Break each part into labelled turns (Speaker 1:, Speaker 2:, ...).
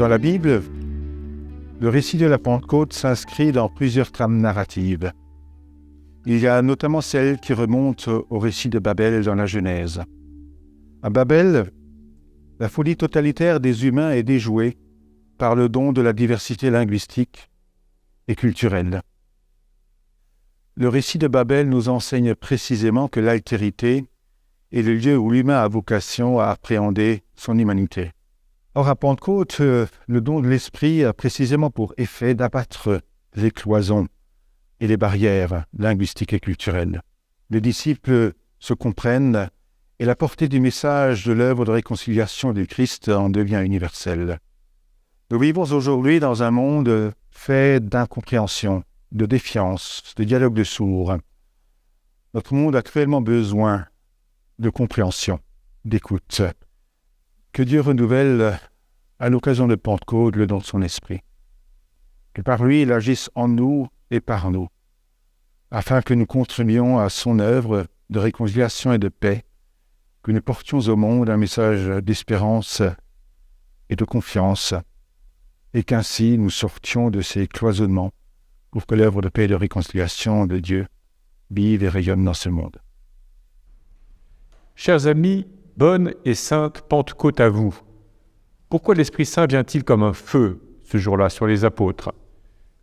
Speaker 1: Dans la Bible, le récit de la Pentecôte s'inscrit dans plusieurs trames narratives. Il y a notamment celle qui remonte au récit de Babel dans la Genèse. À Babel, la folie totalitaire des humains est déjouée par le don de la diversité linguistique et culturelle. Le récit de Babel nous enseigne précisément que l'altérité est le lieu où l'humain a vocation à appréhender son humanité. Or, à Pentecôte, le don de l'Esprit a précisément pour effet d'abattre les cloisons et les barrières linguistiques et culturelles. Les disciples se comprennent et la portée du message de l'œuvre de réconciliation du Christ en devient universelle. Nous vivons aujourd'hui dans un monde fait d'incompréhension, de défiance, de dialogue de sourds. Notre monde a cruellement besoin de compréhension, d'écoute. Que Dieu renouvelle à l'occasion de Pentecôte le don de son Esprit. Que par lui, il agisse en nous et par nous, afin que nous contribuions à son œuvre de réconciliation et de paix, que nous portions au monde un message d'espérance et de confiance, et qu'ainsi nous sortions de ces cloisonnements pour que l'œuvre de paix et de réconciliation de Dieu vive et rayonne dans ce monde.
Speaker 2: Chers amis, bonne et sainte Pentecôte à vous. Pourquoi l'Esprit Saint vient-il comme un feu ce jour-là sur les apôtres?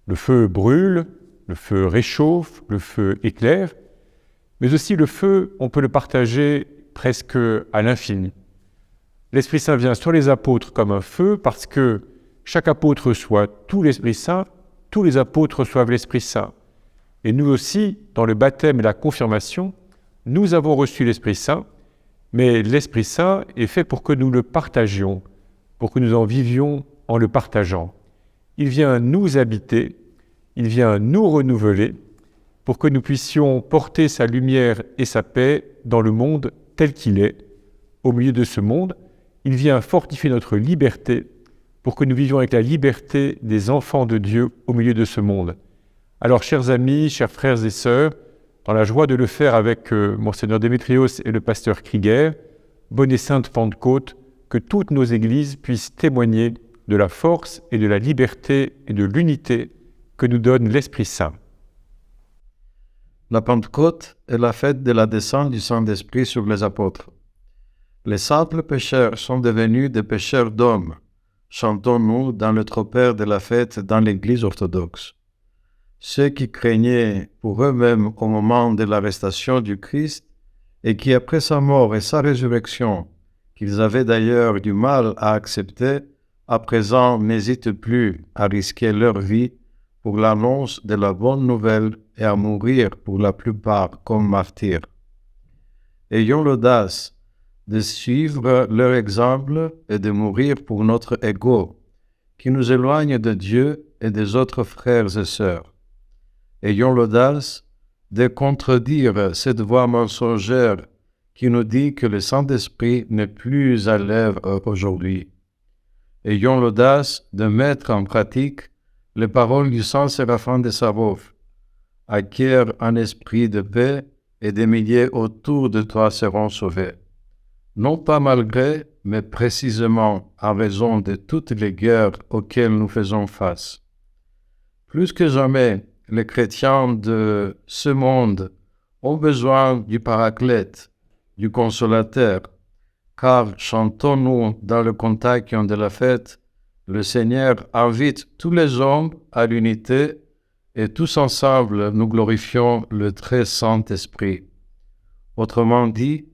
Speaker 2: Le feu brûle, le feu réchauffe, le feu éclaire, mais aussi le feu, on peut le partager presque à l'infini. L'Esprit Saint vient sur les apôtres comme un feu parce que chaque apôtre reçoit tout l'Esprit Saint, tous les apôtres reçoivent l'Esprit Saint. Et nous aussi, dans le baptême et la confirmation, nous avons reçu l'Esprit Saint, mais l'Esprit Saint est fait pour que nous le partagions, pour que nous en vivions en le partageant. Il vient nous habiter, il vient nous renouveler, pour que nous puissions porter sa lumière et sa paix dans le monde tel qu'il est. Au milieu de ce monde, il vient fortifier notre liberté, pour que nous vivions avec la liberté des enfants de Dieu au milieu de ce monde. Alors, chers amis, chers frères et sœurs, dans la joie de le faire avec Monseigneur Démétrios et le pasteur Krieger, bonne et sainte Pentecôte, que toutes nos églises puissent témoigner de la force et de la liberté et de l'unité que nous donne l'Esprit Saint.
Speaker 3: La Pentecôte est la fête de la descente du Saint-Esprit sur les apôtres. Les simples pécheurs sont devenus des pécheurs d'hommes, chantons-nous dans le tropère de la fête dans l'Église orthodoxe. Ceux qui craignaient pour eux-mêmes au moment de l'arrestation du Christ et qui, après sa mort et sa résurrection, qu'ils avaient d'ailleurs du mal à accepter, à présent n'hésitent plus à risquer leur vie pour l'annonce de la bonne nouvelle et à mourir pour la plupart comme martyrs. Ayons l'audace de suivre leur exemple et de mourir pour notre ego, qui nous éloigne de Dieu et des autres frères et sœurs. Ayons l'audace de contredire cette voix mensongère qui nous dit que le Saint-Esprit n'est plus à l'œuvre aujourd'hui. Ayons l'audace de mettre en pratique les paroles du Saint Séraphin de Sarov. Acquiert un esprit de paix et des milliers autour de toi seront sauvés. Non pas malgré, mais précisément en raison de toutes les guerres auxquelles nous faisons face. Plus que jamais, les chrétiens de ce monde ont besoin du Paraclète, du Consolateur, car chantons-nous dans le contagion de la fête, le Seigneur invite tous les hommes à l'unité et tous ensemble nous glorifions le très Saint-Esprit. Autrement dit,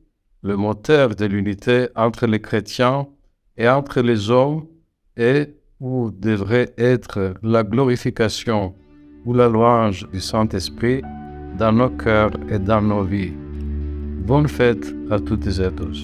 Speaker 3: le moteur de l'unité entre les chrétiens et entre les hommes est ou devrait être la glorification ou la louange du Saint-Esprit dans nos cœurs et dans nos vies. Bonne fête à toutes et à tous.